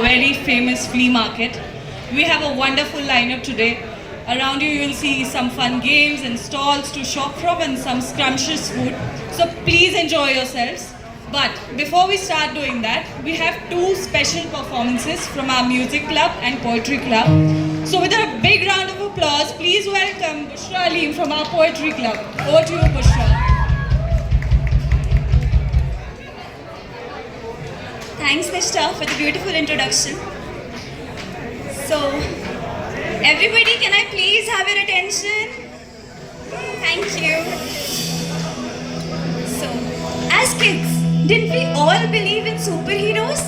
Very famous flea market. We have a wonderful lineup today. Around you will see some fun games and stalls to shop from and some scrumptious food. So please enjoy yourselves. But before we start doing that, we have two special performances from our music club and poetry club. So with a big round of applause, please welcome Bushra Aleem from our poetry club. Over to you, Bushra. Thanks, Nishta, for the beautiful introduction. So, everybody, can I please have your attention? Thank you. So, as kids, didn't we all believe in superheroes?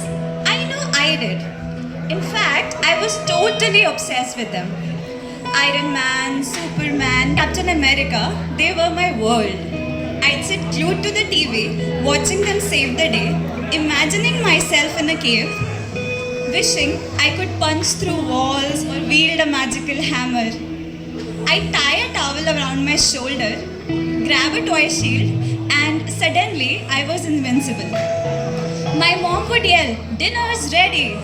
I know I did. In fact, I was totally obsessed with them. Iron Man, Superman, Captain America, they were my world. I'd sit glued to the TV, watching them save the day, imagining myself in a cave, wishing I could punch through walls or wield a magical hammer. I'd tie a towel around my shoulder, grab a toy shield, and suddenly I was invincible. My mom would yell, "Dinner's ready!"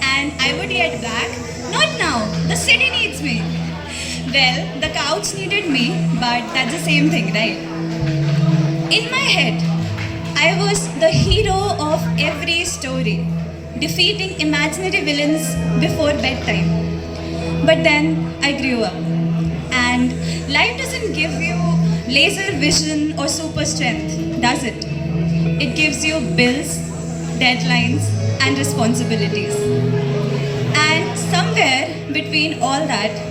And I would yell back, "Not now, the city needs me." Well, the couch needed me, but that's the same thing, right? In my head, I was the hero of every story, defeating imaginary villains before bedtime. But then I grew up, and life doesn't give you laser vision or super strength, does it? It gives you bills, deadlines, and responsibilities. And somewhere between all that,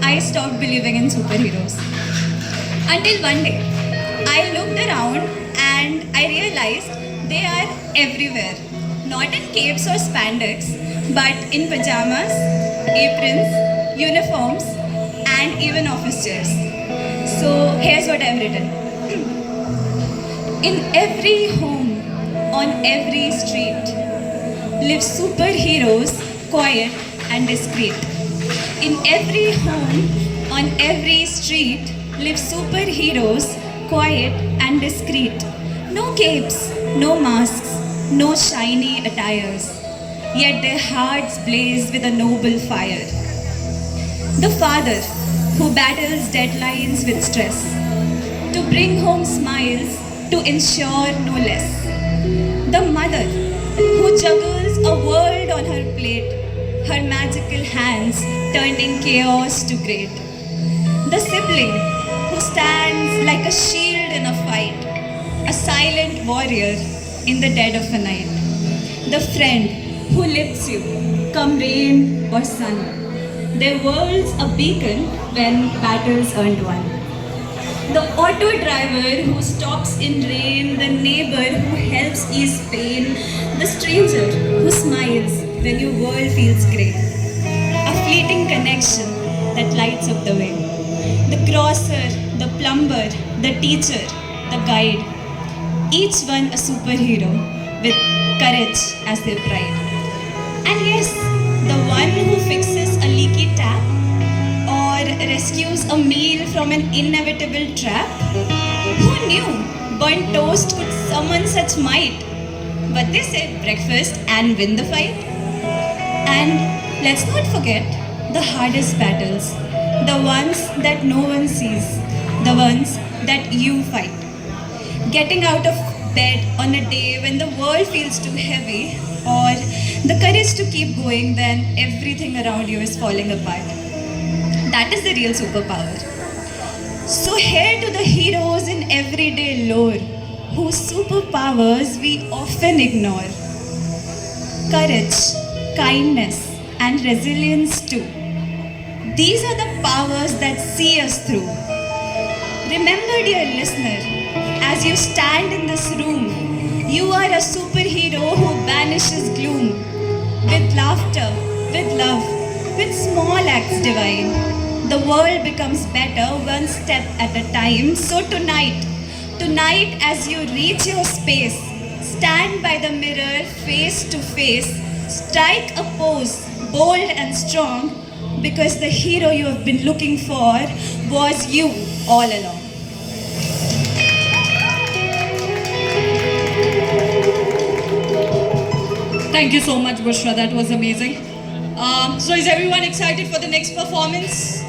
I stopped believing in superheroes. Until one day, I looked around and I realized they are everywhere. Not in capes or spandex, but in pajamas, aprons, uniforms, and even office chairs. So here's what I've written. In every home, on every street, live superheroes, quiet and discreet. In every home, on every street, live superheroes, quiet and discreet. No capes, no masks, no shiny attires, yet their hearts blaze with a noble fire. The father who battles deadlines with stress, to bring home smiles, to ensure no less. The mother who juggles a world on her plate, her magical hands turning chaos to great. The sibling who stands like a shield in a fight, a silent warrior in the dead of a night. The friend who lifts you, come rain or sun. Their world's a beacon when battles earned won. The auto driver who stops in rain, the neighbor who helps ease pain, the stranger who smiles when your world feels grey. A fleeting connection that lights up the way. The grocer, the plumber, the teacher, the guide, each one a superhero with courage as their pride. And yes, the one who fixes a leaky tap or rescues a meal from an inevitable trap. Who knew burnt toast could summon such might? But they said breakfast and win the fight. And let's not forget the hardest battles, the ones that no one sees, the ones that you fight. Getting out of bed on a day when the world feels too heavy, or the courage to keep going when everything around you is falling apart. That is the real superpower. So here to the heroes in everyday lore, whose superpowers we often ignore. Courage, kindness, and resilience too. These are the powers that see us through. Remember, dear listener, as you stand in this room, you are a superhero who banishes gloom. With laughter, with love, with small acts divine, the world becomes better one step at a time. So tonight as you reach your space, stand by the mirror face to face, strike a pose, bold and strong, because the hero you have been looking for was you all along. Thank you so much, Bushra. That was amazing. So is everyone excited for the next performance?